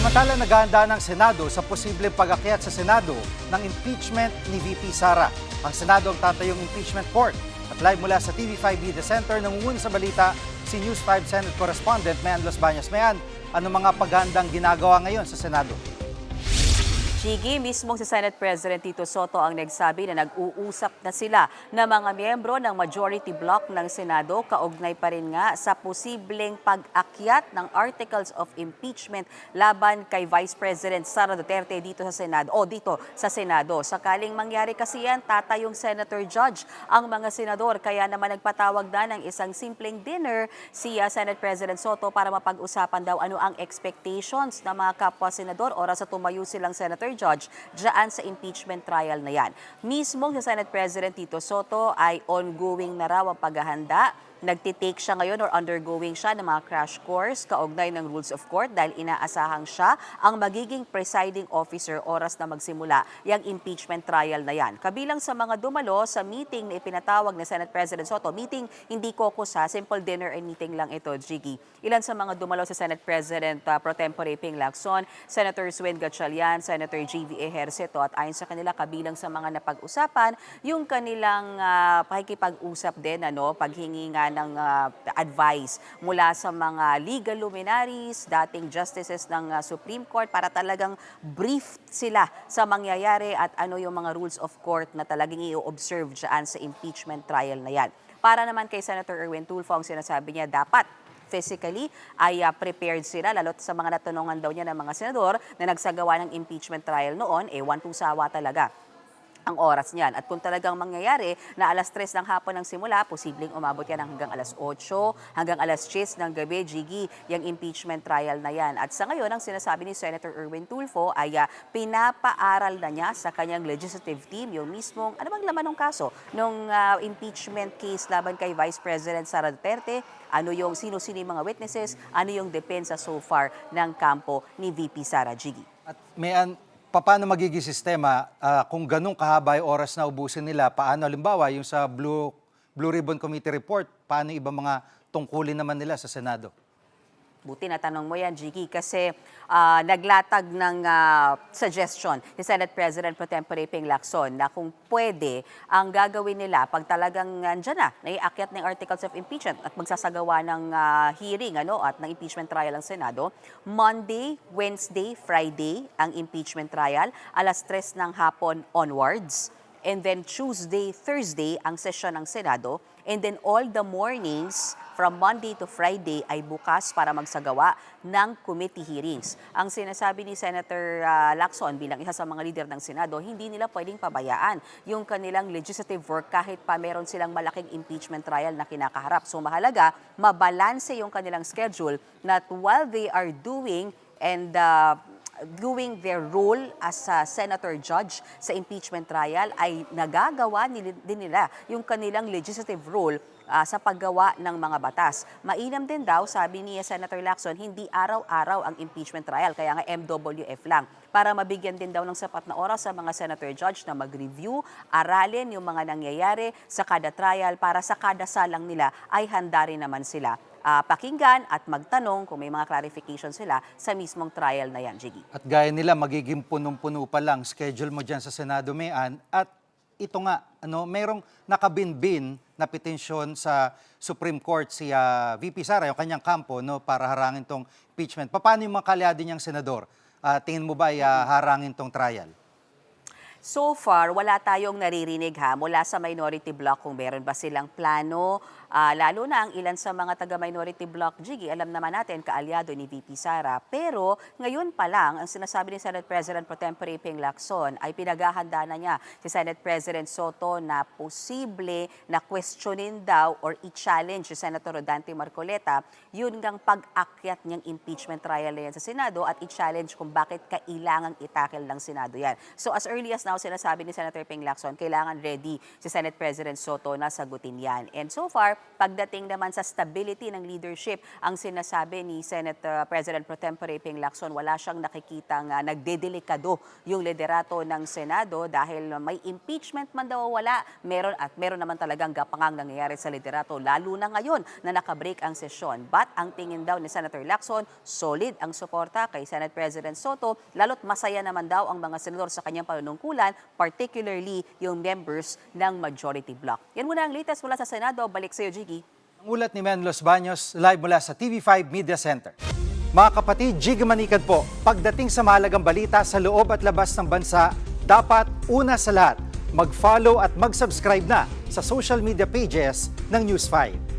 Samantala, naghahanda ng Senado sa posibleng pag-akyat sa Senado ng impeachment ni VP Sara. Ang Senado ang tatayong impeachment court. At live mula sa TV5 Media Center, nangunguna sa balita si News 5 Senate Correspondent Mayan Los Bañas. Mayan, ano mga paghandang ginagawa ngayon sa Senado? Chigi, mismong si Senate President Tito Soto ang nagsabi na nag-uusap na sila ng mga miyembro ng majority bloc ng Senado kaugnay pa rin nga sa posibleng pag-akyat ng articles of impeachment laban kay Vice President Sara Duterte dito sa Senado. Sakaling mangyari kasi yan, tatayong Senator Judge ang mga senador. Kaya naman nagpatawag na ng isang simpleng dinner si Senate President Soto para mapag-usapan daw ano ang expectations ng mga kapwa senador oras sa tumayo silang Senator Judge dyan sa impeachment trial na yan. Mismong si Senate President Tito Soto ay ongoing na raw ang paghahanda. Nagtitake siya ngayon or undergoing siya ng mga crash course kaugnay ng rules of court dahil inaasahang siya ang magiging presiding officer oras na magsimula yung impeachment trial na yan. Kabilang sa mga dumalo sa meeting na ipinatawag ni Senate President Soto, meeting hindi caucus ha, simple dinner and meeting lang ito, Jiggy. Ilan sa mga dumalo sa Senate President pro tempore Ping Lacson, Senator Swen Gatchalian, Senator G.V. Ejercito at ayon sa kanila kabilang sa mga napag-usapan, yung kanilang pakikipag-usap din, paghingi nga ng advice mula sa mga legal luminaries, dating justices ng Supreme Court para talagang brief sila sa mangyayari at ano yung mga rules of court na talagang i-observe dyan sa impeachment trial na yan. Para naman kay Senator Erwin Tulfo, ang sinasabi niya dapat physically ay prepared sila, lalo't sa mga natanungan daw niya ng mga senador na nagsagawa ng impeachment trial noon, 1-2 sawa talaga ang oras niyan. At kung talagang mangyayari na alas 3 ng hapon ng simula, posibleng umabot yan hanggang alas 8, hanggang alas 10 ng gabi, Jiggy, yung impeachment trial na yan. At sa ngayon, ang sinasabi ni Senator Erwin Tulfo ay pinapaaral na niya sa kanyang legislative team yung mismong, ano bang laman ng kaso, nung impeachment case laban kay Vice President Sara Duterte, ano yung sino-sino yung mga witnesses, ano yung depensa so far ng kampo ni VP Sara, Jiggy. At paano magiging sistema kung ganun kahaba yung oras na ubusin nila? Paano, halimbawa, yung sa Blue Ribbon Committee report, paano ibang mga tungkulin naman nila sa Senado? Buti na tanong mo yan, Jiggy, kasi naglatag ng suggestion ni Senate President pro tempore Ping Lacson na kung pwede, ang gagawin nila pag talagang andyan na, naiakyat ng articles of impeachment at magsasagawa ng hearing at ng impeachment trial ng Senado, Monday, Wednesday, Friday ang impeachment trial, alas 3 ng hapon onwards. And then Tuesday, Thursday ang session ng Senado. And then all the mornings from Monday to Friday ay bukas para magsagawa ng committee hearings. Ang sinasabi ni Senator Lacson bilang isa sa mga leader ng Senado, hindi nila pwedeng pabayaan yung kanilang legislative work kahit pa meron silang malaking impeachment trial na kinakaharap. So mahalaga, mabalanse yung kanilang schedule that while they are doing their role as a senator judge sa impeachment trial ay nagagawa din nila yung kanilang legislative role sa paggawa ng mga batas. Mainam din daw, sabi ni Senator Lacson, hindi araw-araw ang impeachment trial, kaya nga MWF lang, para mabigyan din daw ng sapat na oras sa mga senator judge na mag-review, aralin yung mga nangyayari sa kada trial para sa kada salang nila ay handa rin naman sila pakinggan at magtanong kung may mga clarification sila sa mismong trial na yan, Jiggy. At gaya nila, magiging punong-puno pa lang schedule mo dyan sa Senado, Mayan. At ito nga, mayroong nakabinbin na petensyon sa Supreme Court si VP Sara, yung kanyang kampo, para harangin tong impeachment. Paano yung mga kalyado niyang senador? Tingin mo ba ay harangin tong trial? So far, wala tayong naririnig mula sa minority bloc kung meron ba silang plano. Lalo na ang ilan sa mga taga-minority bloc, Jiggy, alam naman natin, kaalyado ni VP Sara. Pero ngayon pa lang, ang sinasabi ni Senate President pro tempore Ping Lacson ay pinaghahanda na niya si Senate President Soto na posible na questionin daw or i-challenge si Senator Rodante Marcoleta yun ngang pag-akyat niyang impeachment trial na yan sa Senado at i-challenge kung bakit kailangang itakil ng Senado yan. So as early as now, sinasabi ni Senator Ping Lacson, kailangan ready si Senate President Soto na sagutin yan. And so far, Pagdating naman sa stability ng leadership, ang sinasabi ni Senate President Pro Tempore Ping Lacson, wala siyang nakikitang nagdedelikado yung liderato ng Senado dahil may impeachment man daw wala, meron naman talagang gapangang nangyayari sa liderato, lalo na ngayon na nakabreak ang sesyon. But ang tingin daw ni Senator Lacson, solid ang suporta kay Senate President Soto, lalo't masaya naman daw ang mga senador sa kanyang panunungkulan, particularly yung members ng majority bloc. Yan muna ang latest mula sa Senado. Balik sa iyo, Jiggy. Ang ulat ni Men Los Baños, live mula sa TV5 Media Center. Mga kapatid, Jig Manikad po, pagdating sa mahalagang balita sa loob at labas ng bansa, dapat una sa lahat, mag-follow at mag-subscribe na sa social media pages ng News 5.